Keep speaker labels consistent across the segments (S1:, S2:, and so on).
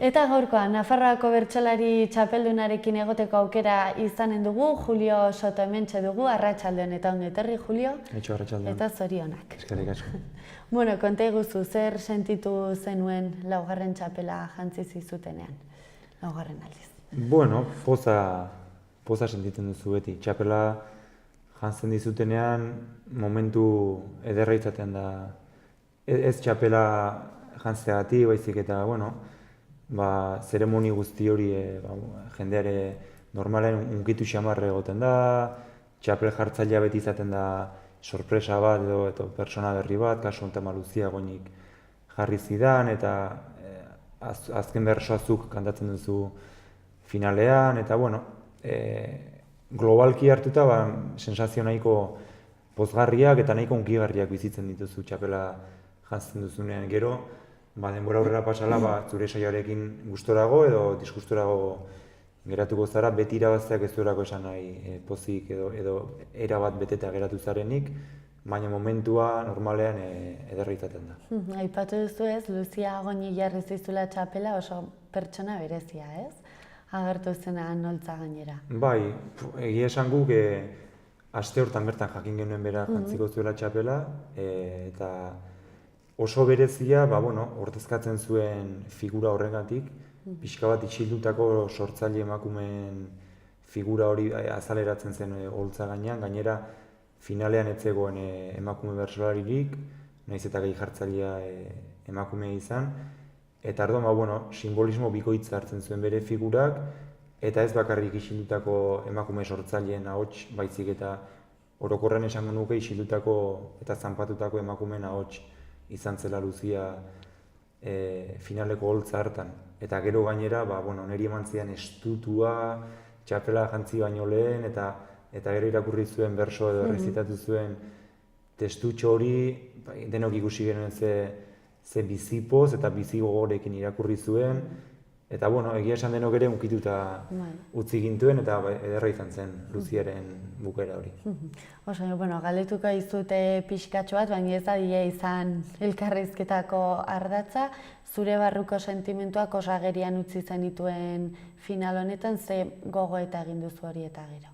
S1: Eta gaurkoa, Nafarroako bertsolari txapeldunarekin egoteko aukera izanen dugu, Julio Soto hementxe dugu, arratsaldeon eta ongi etorri, Julio.
S2: Etxo, arratsaldeon.
S1: Eta zorionak.
S2: Eskerrik asko.
S1: Bueno, konta iguzu, zer sentitu zenuen laugarren txapela jantzi zizutenean, laugarren aldiz?
S2: Bueno, poza sentitzen duzu beti. Txapela jantzen dizutenean momentu ederra izaten da. Ez txapela jantzeagatik, baizik eta, zeremoni guzti hori jendeare normalen unkitu xamarre egoten da, txapel jartzailea beti izaten da sorpresa bat edo persona berri bat, kasu honetan Luzia Goñik jarri zidan, eta azken bertsoa zuk kantatzen duzu finalean, eta globalki hartuta sensazio nahiko pozgarriak eta nahiko hunkigarriak bizitzen dituzu txapela jantzen duzunean. Gero, denbora aurrera pasala, zure saioarekin gustorago edo disgustorago geratuko zara, beti irabazteak ez duerako esan nahi pozik edo erabat beteta geratu zarenik, baina momentua normalean ederra izaten da.
S1: Aipatu duzu ez, Luzia Goñi jarri zizula txapela oso pertsona berezia ez? Agertu zena noltza gainera.
S2: Bai, egia esan guk aste hortan bertan jakin genuen bera jantziko zuela txapela, eta oso berezia, ordezkatzen zuen figura horregatik, pixka bat itxildutako sortzaile emakumeen figura hori azaleratzen zen oholtza gainean, gainera finalean ez zegoen emakume bertsolaririk, nahiz eta gehi jartzailea emakumea izan, eta orduan, simbolismo bikoitza hartzen zuen bere figurak, eta ez bakarrik itxildutako emakume sortzaileen ahots, baizik eta orokorren esango nuke itxildutako eta zanpatutako emakumeen ahots izan zela Luzia finaleko holtza hartan. Eta gero gainera, niri eman zidan estutua, txapela jantzi baino lehen, eta gero irakurri zuen berso edo errezitatu zuen testutxo hori, denok ikusi genuen ze bizipoz eta bizi gogorekin irakurri zuen, eta egia esan denok ere unkituta utzi gintuen, eta ederra izan zen Luziaren bukera hori.
S1: Oso, galdetuko dizute pixkatxo bat, baina ez da izan elkarrizketako ardatza, zure barruko sentimentuak oso agerian utzi zenituen final honetan, ze gogoeta egin duzu hori eta gero?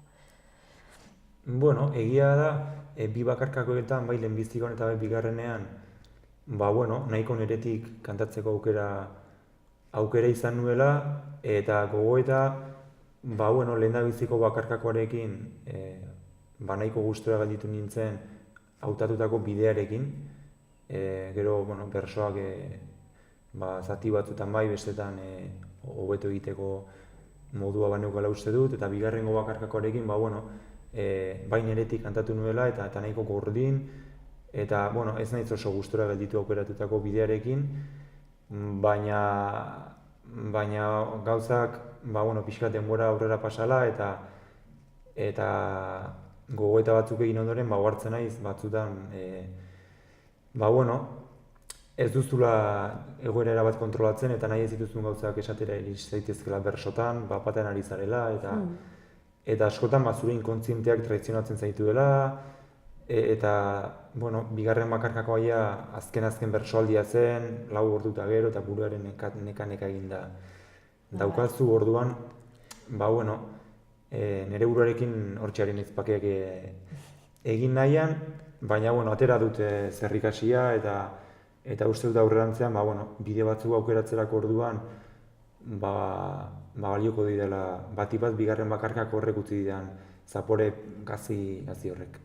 S2: Egia da, bi bakarkakoetan, bai lehenbiztikon eta bai bigarrenean, nahiko neretik kantatzeko aukera izan nuela, eta gogoeta, lehendabiziko bakarkakoarekin nahiko gustora galditu nintzen hautatutako bidearekin. Gero, bersoak zati batzutan bai, bestetan hobeto egiteko modua baneukala uste dut, eta bigarrengo bakarkakoarekin, bai neretik kantatu nuela eta nahiko gordin, eta ez naiz oso gustora galditu aukeratutako bidearekin, baina gauzak pixka denbora aurrera pasala eta gogoeta batzuk egin ondoren ohartzen naiz batzutan ez duzula egoera erabat kontrolatzen eta nahi ez dituzun gauzak esatera iris zaitezkela bersotan, bapatean ari zarela eta askotan zure inkontzienteak traizionatzen zaituela, eta bigarren bakarkakoa azken bersoaldia zen, 4 orduta gero eta buruaren neka eginda daukazu. Orduan, nire buruarekin hortxearen izpakeak egin nahian, baina atera dute zerrikasia eta uste dut aurrerantzean bide batzuk aukeratzerako orduan balioko didela bati bat bigarren bakarkako horrek utzi didan zapore gazi horrek.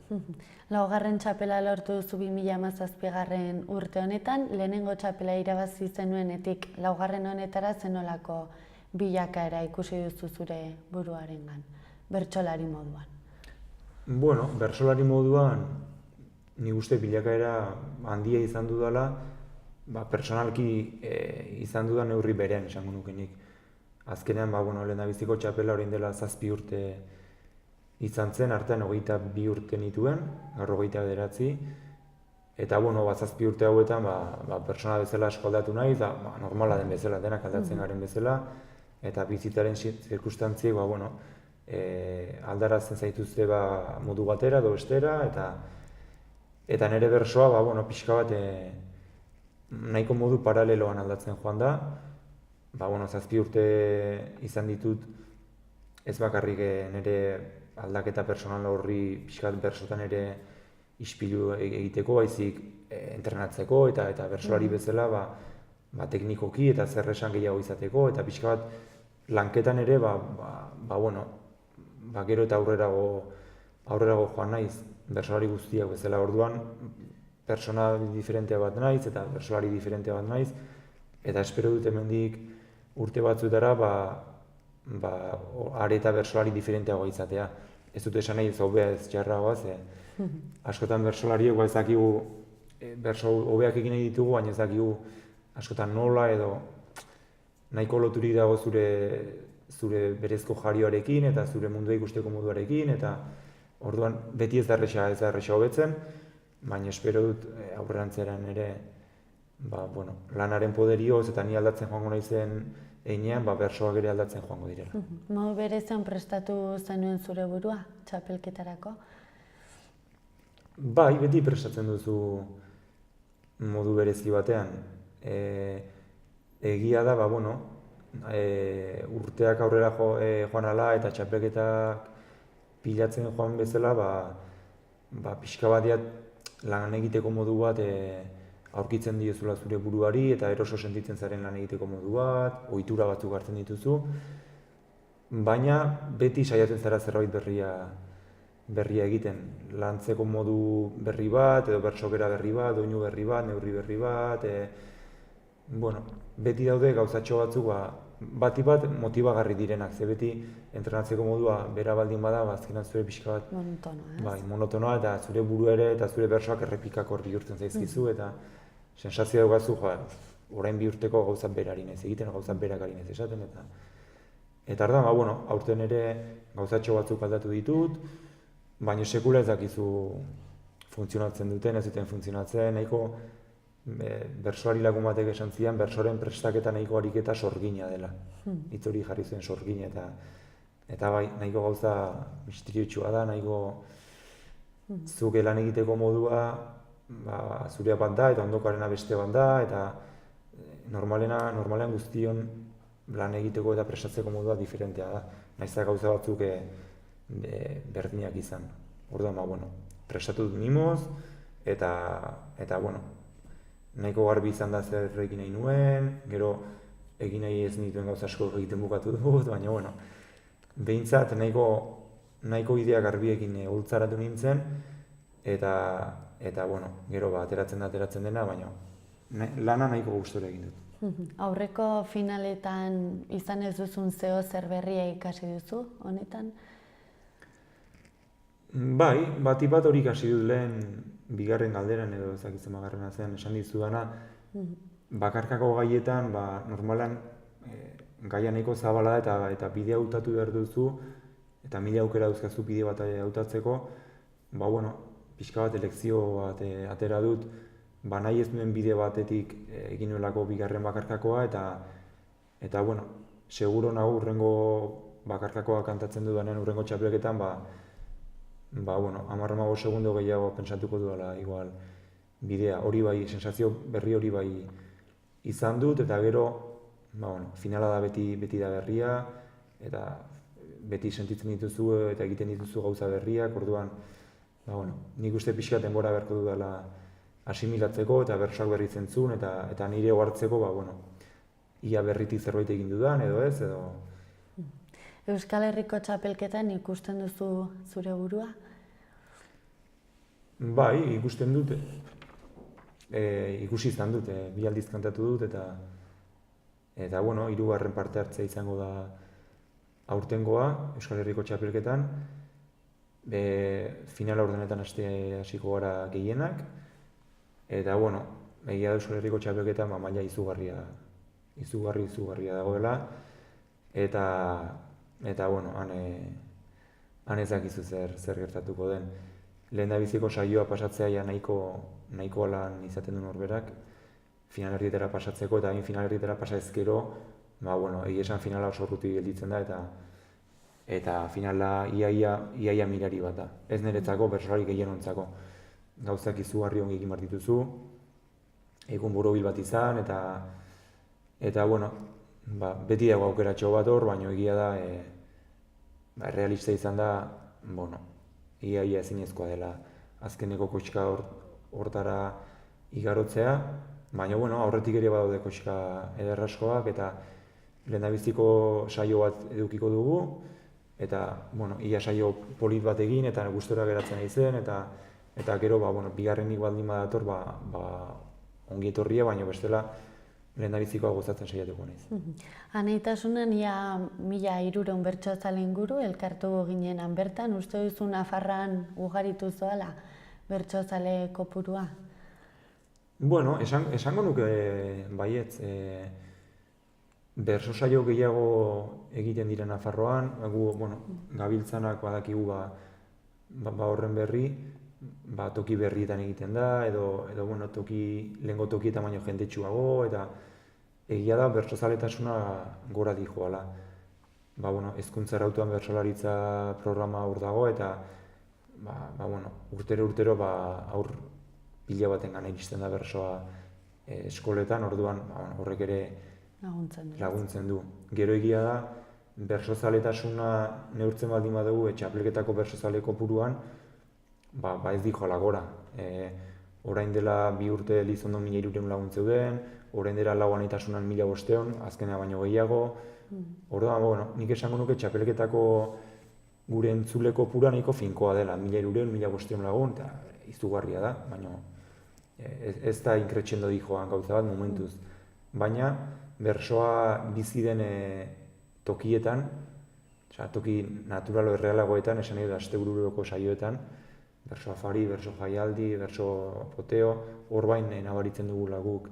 S1: Laugarren txapela lortu duzu 2017 urte honetan, lehenengo txapela irabazi zenuenetik laugarren honetara zenolako bilakaera ikusi duzu zure buruarengan, bertsolari moduan?
S2: Bertsolari moduan nik uste bilakaera handia izan dudala, personalki izan dudan neurri berean esango nukenik. Azkenean, lehendabiziko txapela orain dela 7 urte izan zen, artean 22 urte nituen, gaur 29, eta 7 urte hauetan pertsona bezala asko aldatu nahi, eta normala den bezala, denak aldatzen garen bezala, eta bizitzaren zirkustantziek aldarazten zaituzte modu batera edo bestera, eta nire bersoa pixka bat nahiko modu paraleloan aldatzen joan da, 7 urte izan ditut, ez bakarrik nire aldaketa personal horri pixkat bersotan ere ispilu egiteko, baizik entrenatzeko eta bersolari bezala teknikoki eta zer esan gehiago izateko, eta pixka bat lanketan ere gero eta aurrerago joan naiz bersolari guztiak bezala. Orduan pertsona diferentea bat naiz eta bersolari diferentea bat naiz, eta espero dut hemendik urte batzuetara are eta bersolari diferenteagoa izatea. Ez dut esan nahi ez hobea ez txarragoa, askotan bersolariek ez dakigu berso hobeak egin nahi ditugu, baina ez dakigu askotan nola edo nahiko loturik dago zure berezko jarioarekin eta zure mundua ikusteko moduarekin, eta orduan beti ez da erresa hobetzen, baina espero dut aurrerantzean ere lanaren poderioz eta ni aldatzen joango naizen heinean, bersoak ere aldatzen joango direla.
S1: Modu berezian prestatu zenuen zure burua, txapelketarako?
S2: Bai, beti prestatzen duzu modu berezi batean. Egia da, urteak aurrera joan ala eta txapelketak pilatzen joan bezala, pixka bat lan egiteko modu bat aurkitzen diozula zure buruari eta eroso sentitzen zaren lan egiteko modu bat, ohitura batzuk hartzen dituzu, baina beti saiatzen zara zerbait berria egiten. Lantzeko modu berri bat, edo bersokera berri bat, doinu berri bat, neurri berri bat, beti daude gauzatxo batzuk bat motibagarri direnak, ze beti entrenatzeko modua bera baldin bada, azkenan zure pixka bat monotonoa, eta zure buru ere eta zure bersoak errepikako bihurtzen zaizkizu, eta sensazioa daukazu, orain 2 urteko gauzat berari naiz egiten, gauzat berak ari naiz esaten, eta arda, aurten ere gauzatxo batzuk aldatu ditut, baina sekula ez dakizu funtzionatzen duten, ez duten funtzionatzen, nahiko bersoari lagun batek esan zian, bersoren prestaketa nahiko ariketa sorgina dela. Hitz hori jarri zuen sorgina, eta bai, nahiko gauza misteriotsua da, nahiko zuke lan egiteko modua zurea bat da, eta ondokoarena beste bat da, eta normalean guztion lan egiteko eta prestatzeko modua diferentea da. Naizta gauza batzuk berdinak izan. Orduan, prestatu dut mimoz, eta nahiko garbi izan da zer egin nahi nuen, gero egin nahi ez nituen gauza asko egiten bukatu dut, baina behintzat nahiko idea garbiekin ultzaratu nintzen, eta gero ateratzen dena, baina lana nahiko gustora egin dut.
S1: Aurreko finaletan izan ez duzun zeo zer berria ikasi duzu, honetan?
S2: Bai, bat hori ikasi dut lehen bigarren galderan edo ezakitzen magarrena zen esan dizudana, bakarkako gaietan, normalan gaia nahiko zabala eta bidea hautatu behar duzu, eta 1000 aukera dauzkazu bide bat hautatzeko, pixka bat elekzio bat atera dut, nahi ez nuen bide batetik egin nuelako bigarren bakarkakoa, eta seguro nago urrengo bakarkakoa kantatzen dudanean urrengo txapelketan, 10-15 segundo gehiago pentsatuko duela igual bidea. Hori bai, sensazio berri hori bai izan dut, eta gero finala da beti da berria, eta beti sentitzen dituzu eta egiten dituzu gauza berriak, orduan nik uste pixka denbora beharko dudala asimilatzeko eta bersoak berri zentzun, eta nire ohartzeko ia berritik zerbait egin dudan edo ez, edo...
S1: Euskal Herriko txapelketan ikusten duzu zure burua?
S2: Bai, ikusten dut, ikusi izan dut, 2 aldiz kantatu dut, eta 3. parte hartzea izango da aurtengoa Euskal Herriko txapelketan, finala ordenetan hasiko gara gehienak, eta egia da Euskal Herriko txapelketan maila izugarria dagoela, eta han ez dakizu zer gertatuko den. Lehendabiziko saioa pasatzea nahiko lan izaten du norberak, finalerrietara pasatzeko, eta finalerrietara pasa ezkero, egia esan finala oso urruti gelditzen da, eta finala iaia mirari bat da. Ez niretzako, bersolari gehienontzako. Gauzak izugarri ongi egin behar dituzu, egun borobil bat izan, eta beti dago aukeratxo bat hor, baina egia da, realista izan da, ia ezinezkoa dela azkeneko kotxka hortara igarotzea, baina aurretik ere badaude kotxka ederraskoak eta lehendabiziko saio bat edukiko dugu, eta ia saio polit bat egin eta gustora geratzen nahi zen, eta gero bigarrenik baldin badator ongi etorria, baina bestela lehendabizikoa gozatzen saiatuko naiz.
S1: Anaitasunan ia 1300 bertsozale inguru elkartu ginenan bertan, uste duzu Nafarroan ugaritu zoala bertsozale kopurua?
S2: Esango nuke baietz, bertso saio gehiago egiten dira Nafarroan, gabiltzanak badakigu horren berri, toki berrietan egiten da, edo lehengo tokietan baino jendetsuago, eta egia da bertsozaletasuna gora dijoala. Hezkuntza arautuan bertsolaritza programa hor dago, eta urtero aur pila batengan iristen da bertsoa eskoletan, orduan horrek ere laguntzen du. Gero egia da, bertsozaletasuna neurtzen baldin badugu txapelketako bertsozale kopuruan, ez dijoala gora. Orain dela 2 urte Elizondo 1300 lagun zeuden, orain dela lau anaitasunan 1500, azkenea baino gehiago. Orduan, nik esango nuke txapelketako gure entzule kopurua nahiko finkoa dela, 1300, 1500 lagun, eta izugarria da, baina ez da inkretxendo dijoan gauza bat momentuz. Baina, bertsoa bizi den tokietan, toki naturalo errealagoetan, esan nahi da astebururoko saioetan, bertso afari, bertso jaialdi, bertso poteo, hor bain nabaritzen dugula guk.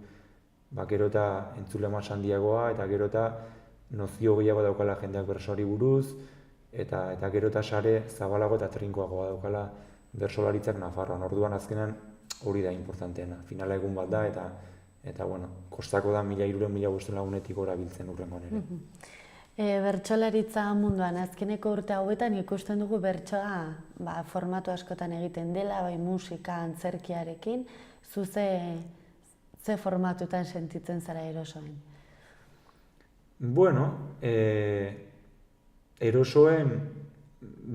S2: Gero eta entzule mas handiagoa, eta gero eta nozio gehiago daukala jendeak bertsoari buruz, eta gero eta sare zabalago eta trinkoagoa daukala bertsolaritzak Nafarroan. Orduan azkenan hori da importanteena. Finala egun bat da, eta kostako da 1300-1500 lagunetik gora biltzen urrengoan ere.
S1: Bertsolaritza munduan, azkeneko urte hauetan ikusten dugu bertsoa formatu askotan egiten dela, bai musika, antzerkiarekin, zu ze formatutan sentitzen zara erosoen?
S2: Erosoen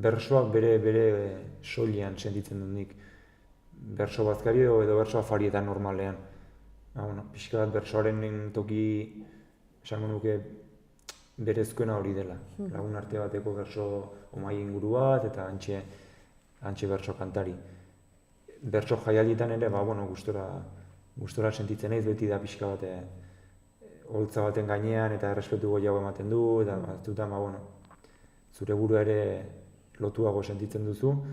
S2: bertsoak bere soilean sentitzen dut nik. Bertso bazkari edo bertso afarietan normalean. Pixka bat bertsoaren toki, esango nuke, berezkoena hori dela. Lagun arte bateko bertso omai inguru bat eta hantxe bertso kantari. Bertso jaialdietan ere, gustora sentitzen naiz, beti da pixka bat holtza baten gainean eta errespetu gehiago ematen du, eta batzutan, zure burua ere lotuago sentitzen duzu,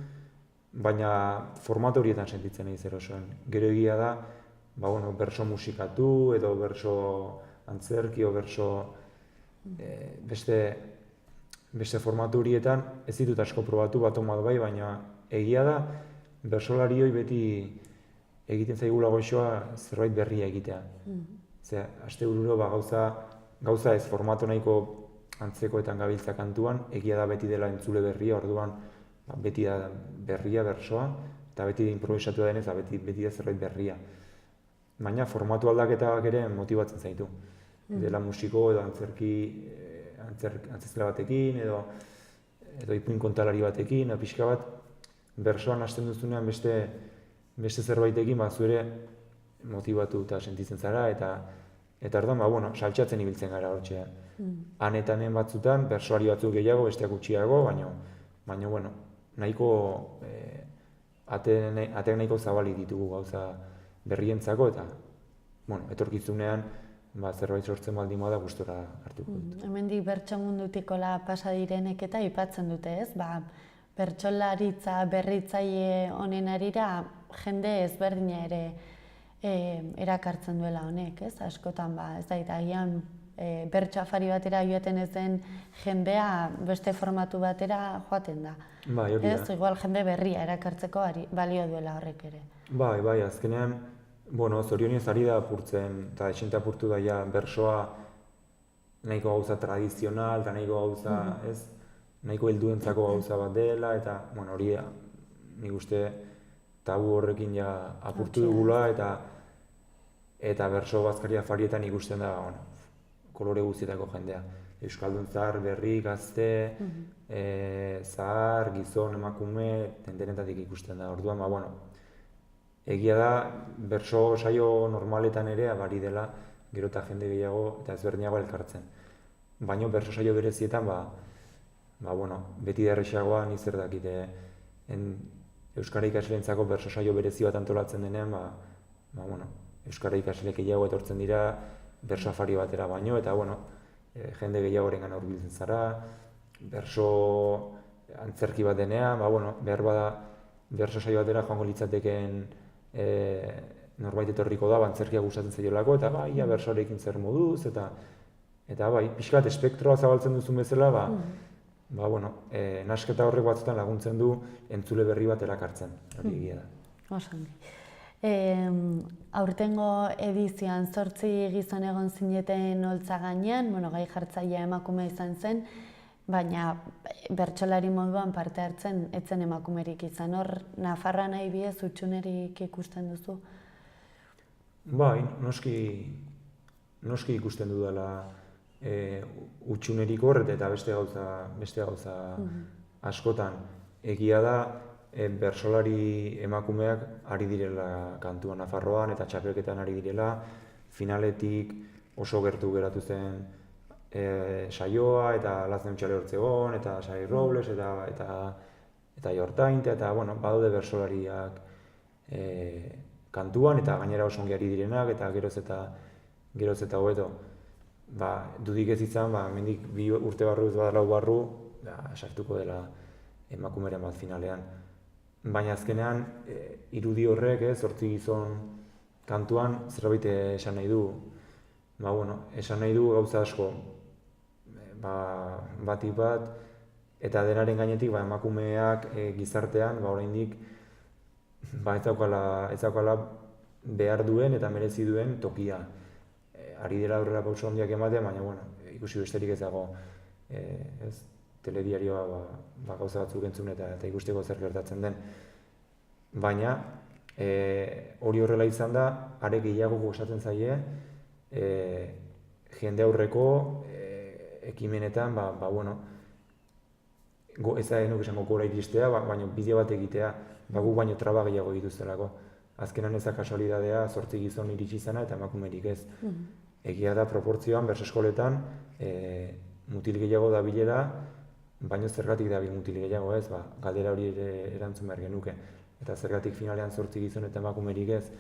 S2: baina format horietan sentitzen naiz erosoen. Gero egia da, bertso musikatu edo bertso antzerki o bertso beste formatu horietan ez ditut asko probatu bat bai, baina egia da bertsolarioi beti egiten zaigula goxoa zerbait berria egitea. Astebururo gauza ez formatu nahiko antzekoetan gabiltza kantuan, egia da beti dela entzule berria, orduan beti da berria bertsoa, eta beti improvisatu da denez, beti da zerbait berria. Baina formatu aldaketak ere motibatzen zaitu. Dela musiko edo antzezle batekin, edo ipuin kontalari batekin, pixka bat, bersoan hasten duzunean beste zerbaitekin zure motibatu eta sentitzen zara, eta orduan, saltxatzen ibiltzen gara hortxe. Hanetanen batzutan, bersoari batzuk gehiago, besteak gutxiago, baina, nahiko, ateak nahiko zabalik ditugu gauza berrientzako, eta, etorkizunean, zerbait sortzen baldin bada gustora hartuko dut.
S1: Hemendik bertso mundutikola pasa direnek eta aipatzen dute, ez? Bertsolaritza berritzaile honen arira jende ezberdina ere erakartzen duela honek, ez? Askotan, ez da, agian bertso afari batera joaten ez den jendea beste formatu batera joaten da.
S2: Bai, hori da.
S1: Ez, igual jende berria erakartzeko balio duela horrek ere.
S2: Bai, azkenean, zorionez ari da apurtzen, eta esente apurtu daia bersoa nahiko gauza tradizional, eta nahiko gauza, ez? Nahiko helduentzako gauza bat dela, eta, hori nik uste tabu horrekin ja apurtu dugula, eta berso bazkaria afarietan ikusten da, kolore guztietako jendea. Euskaldun zahar, berri, gazte, zahar, gizon, emakume, denetatik ikusten da. Orduan, bueno, egia da, bertso saio normaletan ere abari dela, gero eta jende gehiago eta ezberdinago elkartzen. Baina bertso saio berezietan, bueno, beti da errexagoa, ni zer dakite, euskara ikasleentzako bertso saio berezi bat antolatzen denean, bueno, euskara ikasleek gehiago etortzen dira, bertso afari batera baino, eta, bueno, jende gehiagorengan hurbiltzen zara, bertso antzerki bat denean, bueno, behar bada bertso saio batera joango litzateken norbait etorriko da, antzerkia gustatzen zaiolako, eta ia bertsoarekin zer moduz, eta bai, pixka bat espektroa zabaltzen duzun bezala, bueno, nasketa horrek batzutan laguntzen du entzule berri bat erakartzen, hori egia da.
S1: Osongi. Aurtengo edizioan 8 gizon egon zineten holtza gainean, gai jartzailea emakume izan zen, baina bertsolari moduan parte hartzen etzen emakumerik izan. Hor, Nafarra nahi bidez hutsunerik ikusten duzu?
S2: Bai, noski ikusten dudala hutsunerik hor eta beste gauza askotan. Egia da, bertsolari emakumeak ari direla kantuan Nafarroan eta txapelketan ari direla, finaletik oso gertu geratu zen saioa eta Lazen Utxale Hortzegon eta Sari Robles eta Jortainte eta badaude bertsolariak kantuan eta gainera oso ongi ari direnak eta geroz eta hobeto. Dudik ez izan, hemendik 2 urte barru ez bada 4 barru sartuko dela emakumeren bat finalean. Baina azkenean, irudi horrek, 8 gizon kantuan zerbait esan nahi du. Esan nahi du gauza asko. Batik bat, eta denaren gainetik emakumeak gizartean oraindik ez daukala behar duen eta merezi duen tokia. Ari dela aurrera pauso handiak ematen, baina ikusi besterik ez dago telediarioa gauza batzuk entzun eta ikusteko zer gertatzen den. Baina hori horrela izan da, are gehiago gozatzen zaie jende aurreko ekimenetan, ez da nuk esango gora iristea, baina bideo bat egitea, guk baino traba gehiago dituztelako. Azkenan ez da kasualidadea 8 gizon iritsi izana eta emakumerik ez. Egia da proportzioan, bertso eskoletan, mutil gehiago dabilela, baina zergatik dabil mutil gehiago ez, galdera hori erantzun behar genuke. Eta zergatik finalean 8 gizon eta emakumerik ez,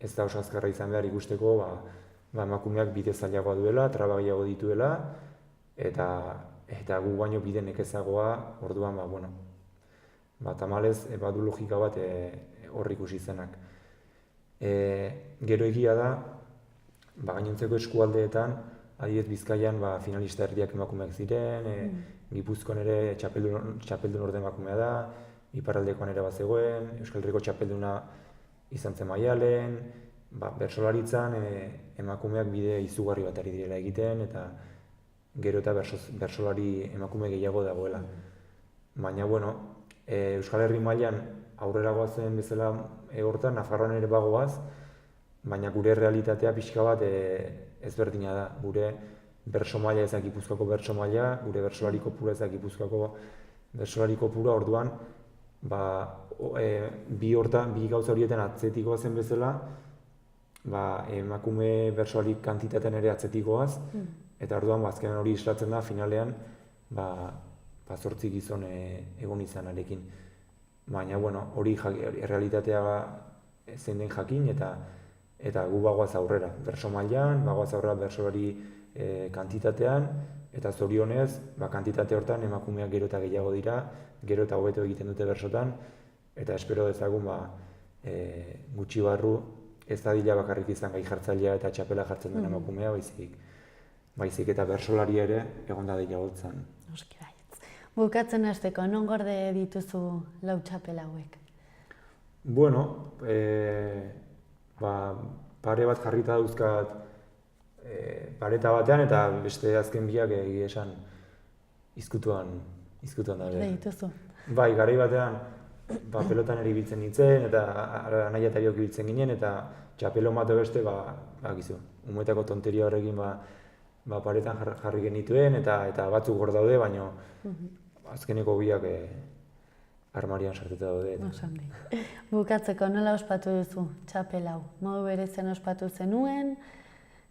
S2: ez da oso azkarra izan behar ikusteko, emakumeak bide zailagoa duela, traba gehiago dituela, eta gu baino bide nekezagoa, orduan, tamalez, badu logika bat hor ikusi zenak. Gero egia da, gainontzeko eskualdeetan, adibidez Bizkaian finalista erdiak emakumeak ziren, Gipuzkoan ere txapeldun orde emakumea da, iparraldekoan ere bazegoen, Euskal Herriko txapelduna izan zen Maialen, bertsolaritzan emakumeak bide izugarri bat ari direla egiten, eta gero eta bertsolari emakume gehiago dagoela. Baina, Euskal Herri mailan aurrera goazen bezala hortan, Nafarroan ere bagoaz, baina gure realitatea pixka bat ezberdina da. Gure bertso maila ezak Gipuzkoako bertso maila, gure bertsolari kopura ezak Gipuzkoako bertsolari kopura, orduan, bi gauza horietan atzetikoa zen bezala, emakume bertsolari kantitatean ere atzetikoaz, eta orduan, azkenan hori islatzen da, finalean, 8 gizon egon izanarekin. Baina, hori realitatea zein den jakin, eta gu bagoaz aurrera. Bertso mailan, bagoaz aurrera bertsolari kantitatean, eta zorionez, kantitate hortan emakumeak gero eta gehiago dira, gero eta hobeto egiten dute bertsotan, eta espero dezagun gutxi barru ez da dila bakarrik izan gai jartzailea eta txapela jartzen duen emakumea, baizik eta bertsolari ere egon da dila holtzan.
S1: Bukatzen hasteko, non gorde dituzu lau txapela hauek?
S2: Pare bat jarrita dauzkat pareta batean eta beste azken biak egia esan izkutuan da.
S1: Dituzu?
S2: Bai, garai batean pelotan eribiltzen nintzen eta anaia eta biok ibiltzen ginen eta txapelon bat beste, gizu, umetako tonteria horrekin paretan jarri genituen, eta batzuk hor daude, baina azkeneko biak armarian sartuta daude.
S1: Osongi. Bukatzeko, nola ospatu duzu txapel hau? Modu berezen ospatu zenuen,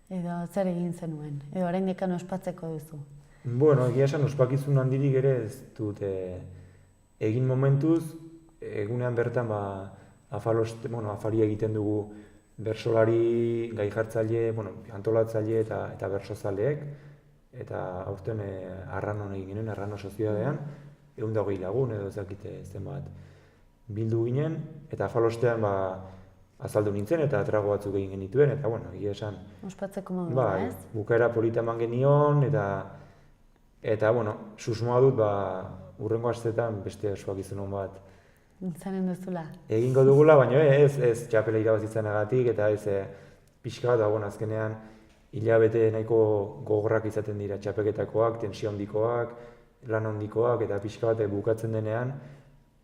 S1: edo zer egin zenuen? Edo oraindik ospatzeko duzu?
S2: Bueno, egia esan ospakizun handirik ere ez dut egin momentuz, egunean bertan afaria egiten dugu bersolari, gai jartzaile, antolatzaile eta bersozaleek, eta aurten Arranon egin genuen, Arrano Soziedadean, 120 lagun edo ezakite zenbat bildu ginen, eta afalostean azaldu nintzen eta trago batzuk egin genituen, eta egia esan...
S1: Ospatzeko modua, ez?
S2: Bukaera polita eman genion, eta susmoa dut, hurrengo asteetan beste ospakizun bat
S1: Zanen duzula?
S2: Egingo dugula, baina ez txapela irabazitzanagatik, eta ez pixka bat, azkenean hilabete nahiko gogorrak izaten dira txapeketakoak, tensio handikoak, lan handikoak, eta pixka bat bukatzen denean,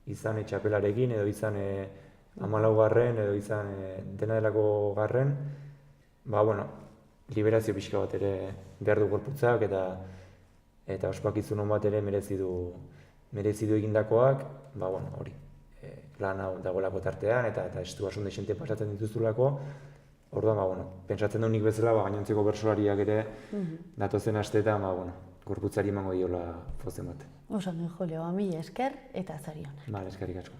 S2: izan txapelarekin, edo izan 14garren, edo izan dena delako garren, liberazio pixka bat ere behar du gorputzak, eta ospakizun bat ere merezi du egindakoak, hori, lan hau dagoelako tartean, eta estu asunde xente pasatzen dituzulako, orduan, pentsatzen dut nik bezala, gainontzeko bersolariak ere, datozen asteetan, gorputzari emango diola fozen bat.
S1: Osongi, Julio, mila esker eta zorion.
S2: Eskerrik asko.